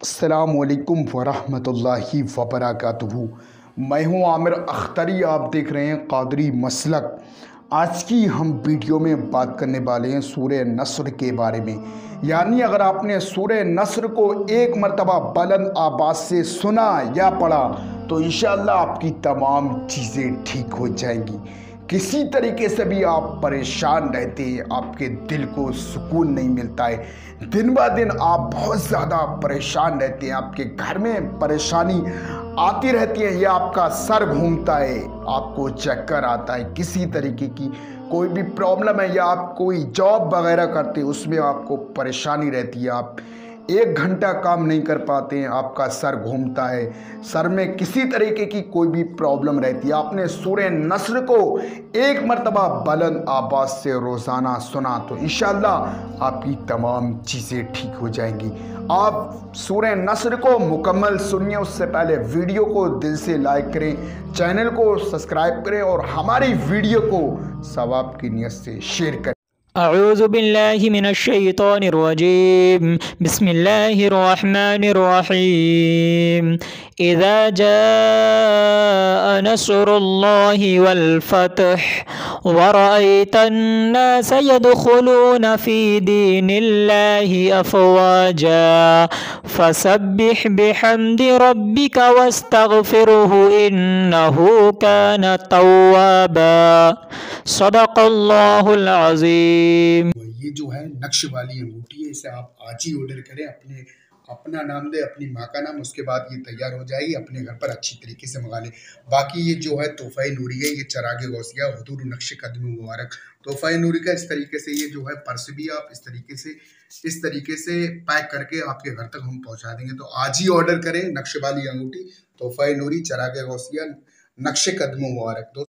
अस्सलामुअलैकुम वरहमतुल्लाहि वबरकातुहू। मैं हूँ आमिर अख्तरी, आप देख रहे हैं कादरी मसलक। आज की हम वीडियो में बात करने वाले हैं सूरह नस्र के बारे में। यानी अगर आपने सूरह नस्र को एक मरतबा बुलंद आवाज़ से सुना या पढ़ा तो इंशाअल्लाह आपकी तमाम चीज़ें ठीक हो जाएंगी। किसी तरीके से भी आप परेशान रहते हैं, आपके दिल को सुकून नहीं मिलता है, दिन ब दिन आप बहुत ज़्यादा परेशान रहते हैं, आपके घर में परेशानी आती रहती है, या आपका सर घूमता है, आपको चक्कर आता है, किसी तरीके की कोई भी प्रॉब्लम है, या आप कोई जॉब वगैरह करते हैं उसमें आपको परेशानी रहती है, आप 1 घंटा काम नहीं कर पाते हैं, आपका सर घूमता है, सर में किसी तरीके की कोई भी प्रॉब्लम रहती है, आपने सूरह नस्र को एक मरतबा बुलंद आवाज़ से रोज़ाना सुना तो इंशाअल्लाह आपकी तमाम चीज़ें ठीक हो जाएंगी। आप सूरह नस्र को मुकम्मल सुनिए, उससे पहले वीडियो को दिल से लाइक करें, चैनल को सब्सक्राइब करें और हमारी वीडियो को सवाब की नियत से शेयर करें। अऊज़ु बिल्लाहि मिनश्शैतानिर रजीम। बिस्मिल्लाहिर रहमानिर रहीम। इज़ा जाअ नस्रुल्लाहि वल फतह व रअयतन नास यदखुलूना फी दीनिल्लाहि अफ़वाजा फसब्बिह बिहम्दि रब्बिका वस्तगफिरहु इन्नहु कान तव्वाबा। सदक़ल्लाहुल अज़ीम। ये जो है नक्श वाली अंगूठी है, इसे आप आज ही ऑर्डर करें, अपना नाम दे, अपनी माँ का नाम, उसके बाद ये तैयार हो जाएगी, अपने घर पर अच्छी तरीके से मंगा लें। बाकी ये जो है तोहफ़ा नूरी है, ये चरागे गौसिया हुजूर नक्श कदम मुबारक तोहफ़ा नूरी का। इस तरीके से ये जो है पर्स भी आप इस तरीके से पैक करके आपके घर तक हम पहुँचा देंगे। तो आज ही ऑर्डर करें नक्श वाली अंगूठी, तोहफ़ा नूरी, चरागे गौसिया, नक्श कदम मुबारक।